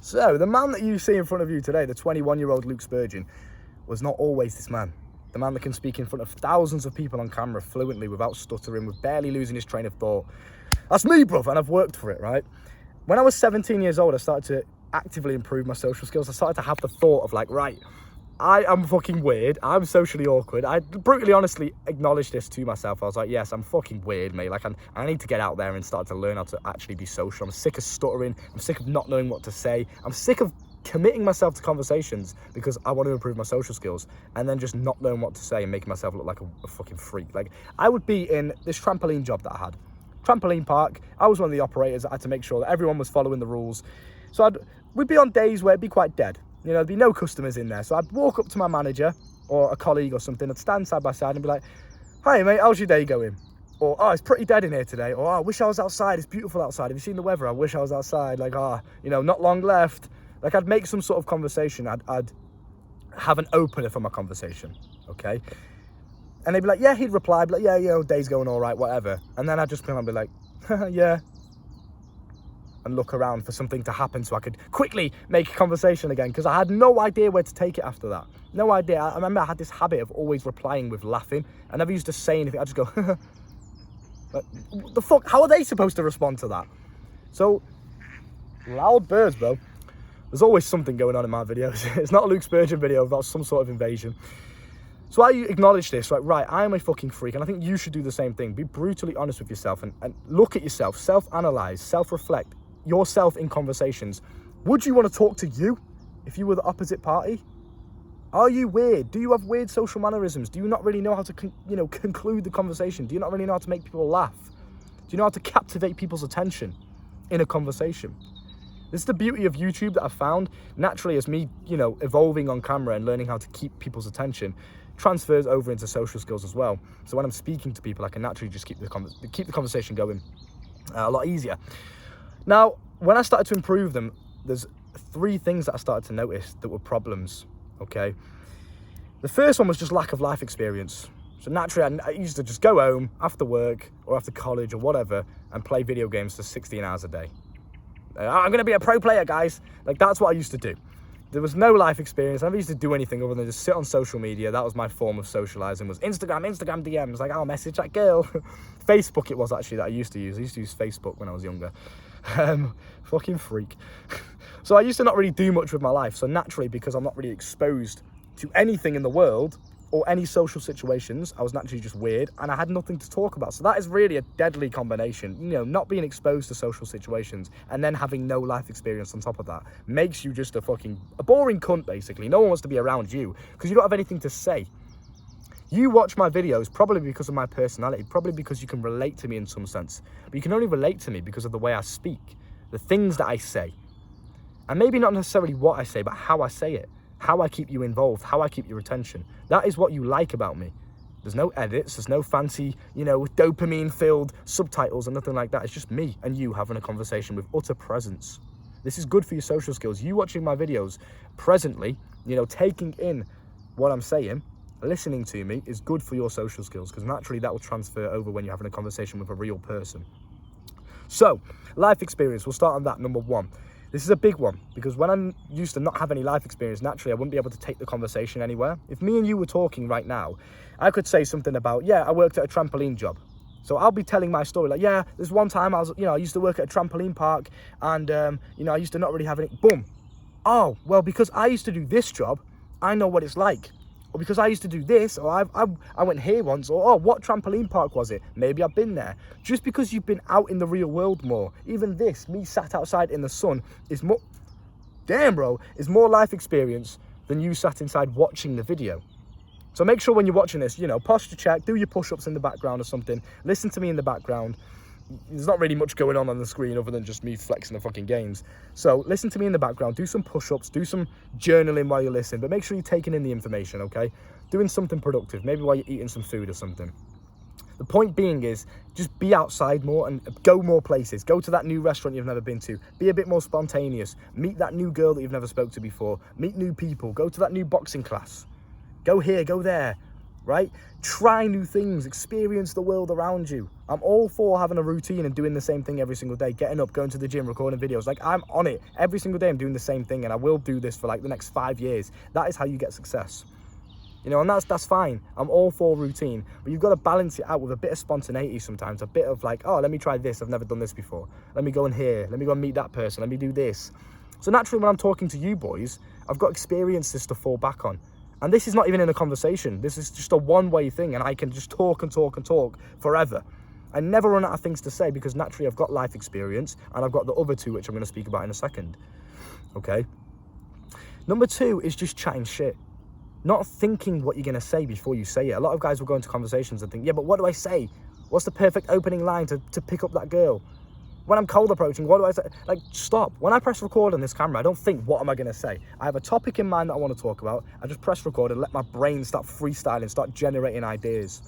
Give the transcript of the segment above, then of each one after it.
So, the man that you see in front of you today, the 21-year-old Luke Spurgeon, was not always this man. The man that can speak in front of thousands of people on camera fluently without stuttering, with barely losing his train of thought. That's me, bruv, and I've worked for it, right? When I was 17 years old, I started to actively improve my social skills. I started to have the thought of like, right, I am fucking weird. I'm socially awkward. I brutally, honestly acknowledged this to myself. I was like, yes, I'm fucking weird, mate. Like, I need to get out there and start to learn how to actually be social. I'm sick of stuttering. I'm sick of not knowing what to say. I'm sick of committing myself to conversations because I want to improve my social skills and then just not knowing what to say and making myself look like a fucking freak. Like, I would be in this trampoline job that I had. Trampoline park. I was one of the operators that had to make sure that everyone was following the rules. So we'd be on days where it'd be quite dead. You know, there'd be no customers in there. So I'd walk up to my manager or a colleague or something. I'd stand side by side and be like, hi, mate, how's your day going? Or, oh, it's pretty dead in here today. Or, oh, I wish I was outside. It's beautiful outside. Have you seen the weather? I wish I was outside. Like, you know, not long left. Like, I'd make some sort of conversation. I'd have an opener for my conversation, okay? And they'd be like, yeah, he'd reply, be like, yeah, you know, day's going all right, whatever. And then I'd just come and be like, yeah. And look around for something to happen so I could quickly make a conversation again, because I had no idea where to take it after that. No idea. I remember I had this habit of always replying with laughing. I never used to say anything. I just go, like, what the fuck? How are they supposed to respond to that? So, loud birds, bro. There's always something going on in my videos. It's not a Luke Spurgeon video about some sort of invasion. So I acknowledge this, like, right, I am a fucking freak, and I think you should do the same thing. Be brutally honest with yourself and look at yourself, self-analyze, self-reflect yourself in conversations. Would you want to talk to you if you were the opposite party? Are you weird? Do you have weird social mannerisms? Do you not really know how to, conclude the conversation? Do you not really know how to make people laugh? Do you know how to captivate people's attention in a conversation? This is the beauty of YouTube that I've found. Naturally, as me, evolving on camera and learning how to keep people's attention, transfers over into social skills as well. So when I'm speaking to people, I can naturally just keep the conversation going a lot easier. Now, when I started to improve them, there's 3 things that I started to notice that were problems, okay? The first one was just lack of life experience. So naturally, I used to just go home after work or after college or whatever and play video games for 16 hours a day. I'm going to be a pro player, guys. Like, that's what I used to do. There was no life experience. I never used to do anything other than just sit on social media. That was my form of socializing, was Instagram DMs. Like, I'll message that girl. Facebook it was actually that I used to use. I used to use Facebook when I was younger. Fucking freak. So I used to not really do much with my life. So naturally, because I'm not really exposed to anything in the world or any social situations, I was naturally just weird and I had nothing to talk about. So that is really a deadly combination. Not being exposed to social situations and then having no life experience on top of that makes you just a boring cunt, basically. No one wants to be around you because you don't have anything to say. You watch my videos probably because of my personality, probably because you can relate to me in some sense, but you can only relate to me because of the way I speak, the things that I say, and maybe not necessarily what I say, but how I say it. How I keep you involved, how I keep your attention. That is what you like about me. There's no edits, there's no fancy, dopamine-filled subtitles or nothing like that. It's just me and you having a conversation with utter presence. This is good for your social skills. You watching my videos presently, taking in what I'm saying, listening to me is good for your social skills because naturally that will transfer over when you're having a conversation with a real person. So, life experience, we'll start on that, number 1. This is a big one because when I used to not have any life experience, naturally, I wouldn't be able to take the conversation anywhere. If me and you were talking right now, I could say something about, I worked at a trampoline job. So I'll be telling my story like, there's one time I used to work at a trampoline park and, I used to not really have any, boom. Oh, well, because I used to do this job, I know what it's like. Or because I used to do this, or I went here once, or what trampoline park was it? Maybe I've been there. Just because you've been out in the real world more. Even this, me sat outside in the sun, is more life experience than you sat inside watching the video. So make sure when you're watching this, posture check, do your push-ups in the background or something, listen to me in the background. There's not really much going on the screen other than just me flexing the fucking games. So listen to me in the background, do some push-ups, do some journaling while you're listening, but make sure you're taking in the information, okay? Doing something productive, maybe while you're eating some food or something. The point being is just be outside more and go more places. Go to that new restaurant you've never been to. Be a bit more spontaneous. Meet that new girl that you've never spoke to before. Meet new people. Go to that new boxing class. Go here, go there. right? Try new things, experience the world around you. I'm all for having a routine and doing the same thing every single day, getting up, going to the gym, recording videos. Like, I'm on it every single day. I'm doing the same thing, and I will do this for like the next 5 years. That is how you get success. You know, and that's fine. I'm all for routine, but you've got to balance it out with a bit of spontaneity sometimes, a bit of like, oh, let me try this. I've never done this before. Let me go in here. Let me go and meet that person. Let me do this. So naturally, when I'm talking to you boys, I've got experiences to fall back on. And this is not even in a conversation. This is just a one-way thing, and I can just talk and talk and talk forever. I never run out of things to say because naturally I've got life experience, and I've got the other two, which I'm going to speak about in a second. Okay? Number 2 is just chatting shit. Not thinking what you're going to say before you say it. A lot of guys will go into conversations and think, yeah, but what do I say? What's the perfect opening line to pick up that girl? When I'm cold approaching, what do I say? Like, stop. When I press record on this camera, I don't think, what am I going to say? I have a topic in mind that I want to talk about. I just press record and let my brain start freestyling, start generating ideas.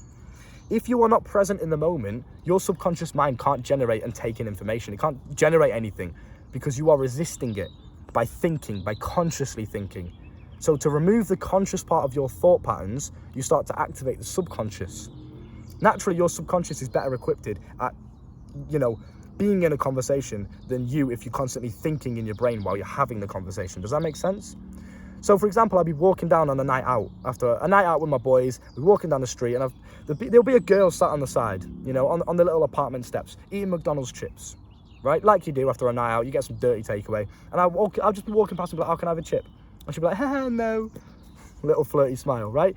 If you are not present in the moment, your subconscious mind can't generate and take in information. It can't generate anything because you are resisting it by thinking, by consciously thinking. So to remove the conscious part of your thought patterns, you start to activate the subconscious. Naturally, your subconscious is better equipped at, you know, being in a conversation than you if you're constantly thinking in your brain while you're having the conversation. Does that make sense? So, for example, I'll be walking down on a night out, after a night out with my boys, we're walking down the street, and there'll be a girl sat on the side, you know, on the little apartment steps, eating McDonald's chips, right? Like you do after a night out, you get some dirty takeaway, and I'll just be walking past and be like, oh, can I have a chip? And she'll be like, haha, no. Little flirty smile, right?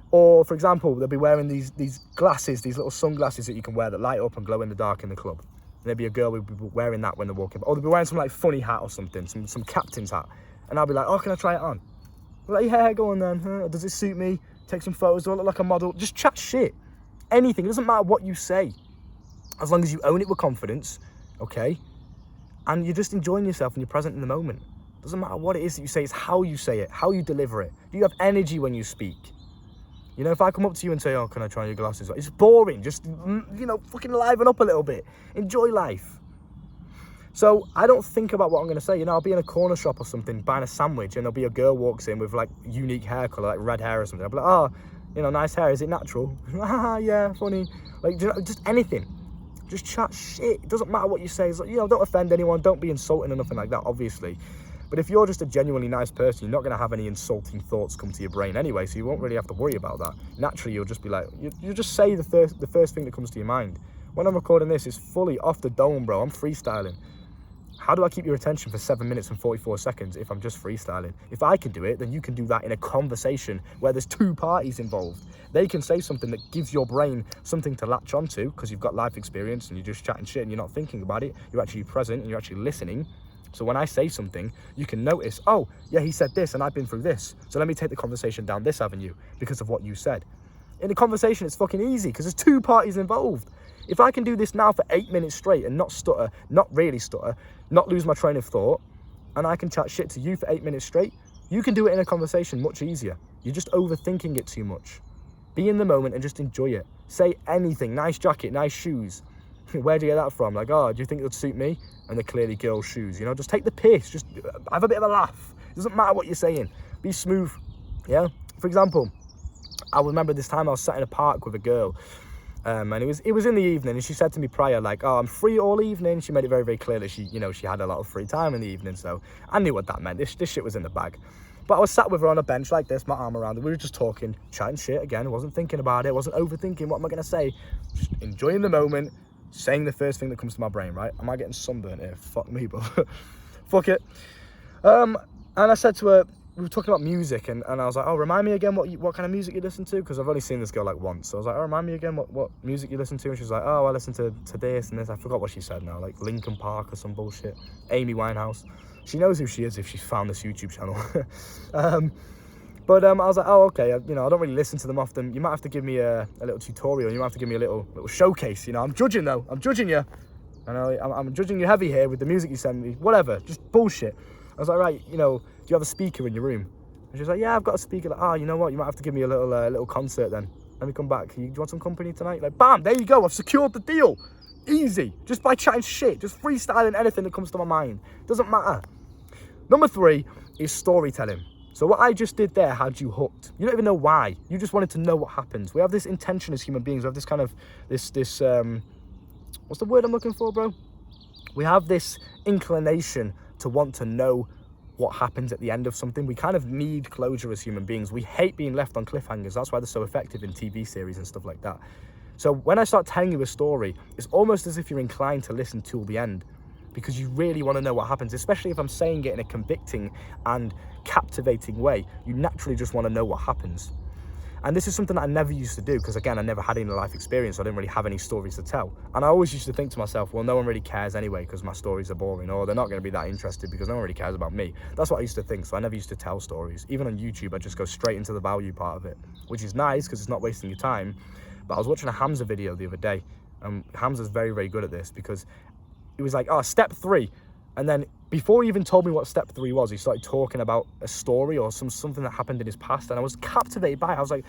Or, for example, they'll be wearing these glasses, these little sunglasses that you can wear that light up and glow in the dark in the club. And there'll be a girl who'll be wearing that when they're walking. Or they'll be wearing some, like, funny hat or something, some captain's hat. And I'll be like, oh, can I try it on? I'm like, yeah, go on then. Does it suit me? Take some photos. Do I look like a model? Just chat shit. Anything. It doesn't matter what you say. As long as you own it with confidence, okay? And you're just enjoying yourself and you're present in the moment. Doesn't matter what it is that you say, it's how you say it, how you deliver it. Do you have energy when you speak? You know, if I come up to you and say, oh, can I try your glasses? It's boring. Just, you know, fucking liven up a little bit. Enjoy life. So I don't think about what I'm going to say. You know, I'll be in a corner shop or something, buying a sandwich, and there'll be a girl walks in with, like, unique hair colour, like red hair or something. I'll be like, oh, you know, nice hair. Is it natural? Yeah, funny. Like, just anything. Just chat shit. It doesn't matter what you say. It's like, you know, don't offend anyone. Don't be insulting or nothing like that, obviously. But if you're just a genuinely nice person, you're not going to have any insulting thoughts come to your brain anyway, so you won't really have to worry about that. Naturally, you'll just be like, you just say the first thing that comes to your mind. When I'm recording this, it's fully off the dome, bro. I'm freestyling. How do I keep your attention for 7 minutes and 44 seconds if I'm just freestyling? If I can do it, then you can do that in a conversation where there's 2 parties involved. They can say something that gives your brain something to latch onto because you've got life experience and you're just chatting shit and you're not thinking about it. You're actually present and you're actually listening. So when I say something, you can notice, oh, yeah, he said this and I've been through this. So let me take the conversation down this avenue because of what you said. In a conversation, it's fucking easy because there's 2 parties involved. If I can do this now for 8 minutes straight and not stutter, not really stutter, not lose my train of thought, and I can chat shit to you for 8 minutes straight, you can do it in a conversation much easier. You're just overthinking it too much. Be in the moment and just enjoy it. Say anything. Nice jacket, nice shoes. Where do you get that from? Like, oh, do you think it would suit me? And they're clearly girls' shoes. You know, just take the piss. Just have a bit of a laugh. It doesn't matter what you're saying. Be smooth. Yeah? For example, I remember this time I was sat in a park with a girl. And it was in the evening, and she said to me prior, like, oh, I'm free all evening. She made it very, very clear that she had a lot of free time in the evening. So I knew what that meant. This shit was in the bag. But I was sat with her on a bench like this, my arm around her. We were just talking, chatting shit again. I wasn't thinking about it. I wasn't overthinking what am I going to say. Just enjoying the moment, saying the first thing that comes to my brain, right? Am I getting sunburnt here? Fuck me, but fuck it. And I said to her, we were talking about music, and I was like, oh, remind me again what kind of music you listen to, because I've only seen this girl like once. So I was like, oh, remind me again what music you listen to, and she was like, oh, I listen to this and this. I forgot what she said now, like Linkin Park or some bullshit. Amy Winehouse. She knows who she is if she's found this YouTube channel. But I was like, oh, okay, I don't really listen to them often. You might have to give me a little tutorial. You might have to give me a little showcase, I'm judging, though. I'm judging you. I'm judging you heavy here with the music you send me. Whatever, just bullshit. I was like, right, do you have a speaker in your room? And she was like, yeah, I've got a speaker. Like, oh, you know what? You might have to give me a little concert then. Let me come back. Do you want some company tonight? Like, bam, there you go. I've secured the deal. Easy. Just by chatting shit. Just freestyling anything that comes to my mind. Doesn't matter. Number 3 is storytelling. So what I just did there had you hooked. You don't even know why. You just wanted to know what happens. We have this intention as human beings. We have this kind of, this what's the word I'm looking for, bro? We have this inclination to want to know what happens at the end of something. We kind of need closure as human beings. We hate being left on cliffhangers. That's why they're so effective in TV series and stuff like that. So when I start telling you a story, it's almost as if you're inclined to listen till the end, because you really want to know what happens, especially if I'm saying it in a convicting and captivating way. You naturally just want to know what happens. And this is something that I never used to do, because again, I never had any life experience, so I didn't really have any stories to tell. And I always used to think to myself, well, no one really cares anyway, because my stories are boring, or they're not going to be that interested because no one really cares about me. That's what I used to think, so I never used to tell stories. Even on YouTube, I just go straight into the value part of it, which is nice because it's not wasting your time. But I was watching a Hamza video the other day, and Hamza's very, very good at this, because he was like, oh, step 3. And then before he even told me what step 3 was, he started talking about a story or something that happened in his past. And I was captivated by it. I was like,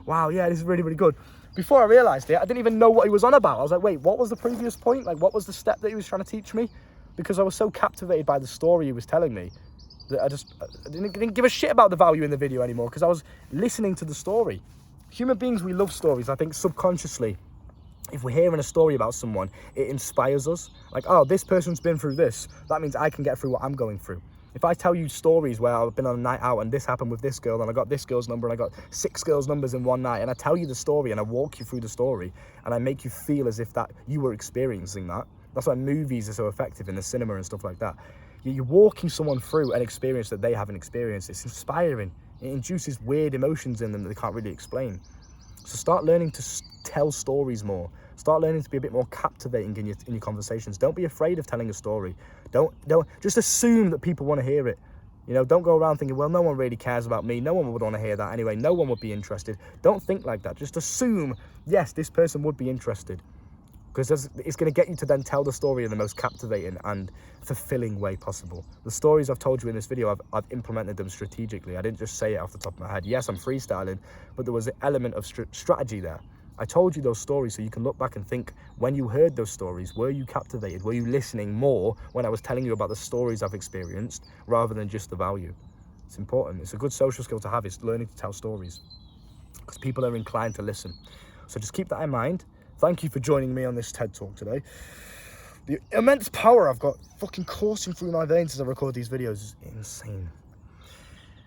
wow, yeah, this is really, really good. Before I realized it, I didn't even know what he was on about. I was like, wait, what was the previous point? Like, what was the step that he was trying to teach me? Because I was so captivated by the story he was telling me that I didn't give a shit about the value in the video anymore, because I was listening to the story. Human beings, we love stories. I think subconsciously, if we're hearing a story about someone, it inspires us. Like, oh, this person's been through this. That means I can get through what I'm going through. If I tell you stories where I've been on a night out and this happened with this girl and I got this girl's number and I got 6 girls' numbers in one night, and I tell you the story and I walk you through the story and I make you feel as if that you were experiencing that. That's why movies are so effective in the cinema and stuff like that. You're walking someone through an experience that they haven't experienced. It's inspiring. It induces weird emotions in them that they can't really explain. So start learning to tell stories more. Start learning to be a bit more captivating in your conversations. Don't be afraid of telling a story. Don't just assume that people want to hear it. You know, don't go around thinking, well, no one really cares about me. No one would want to hear that anyway. No one would be interested. Don't think like that. Just assume, yes, this person would be interested. Because it's going to get you to then tell the story in the most captivating and fulfilling way possible. The stories I've told you in this video, I've implemented them strategically. I didn't just say it off the top of my head. Yes, I'm freestyling, but there was an element of strategy there. I told you those stories so you can look back and think, when you heard those stories, were you captivated? Were you listening more when I was telling you about the stories I've experienced rather than just the value? It's important. It's a good social skill to have, is learning to tell stories, because people are inclined to listen. So just keep that in mind. Thank you for joining me on this TED Talk today. The immense power I've got fucking coursing through my veins as I record these videos is insane.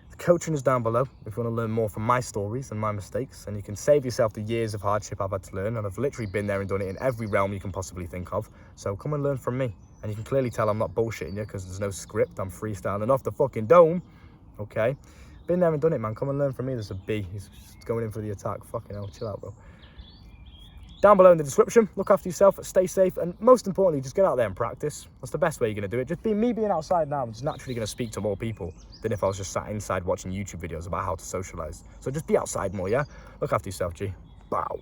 The coaching is down below if you want to learn more from my stories and my mistakes, and you can save yourself the years of hardship I've had to learn, and I've literally been there and done it in every realm you can possibly think of. So come and learn from me. And you can clearly tell I'm not bullshitting you, because there's no script. I'm freestyling off the fucking dome. Okay? Been there and done it, man. Come and learn from me. There's a B. He's going in for the attack. Fucking hell. Chill out, bro. Down below in the description, look after yourself, stay safe, and most importantly, just get out there and practice. That's the best way you're going to do it. Just me being outside now, I'm just naturally going to speak to more people than if I was just sat inside watching YouTube videos about how to socialize. So just be outside more, yeah? Look after yourself, G. Bow.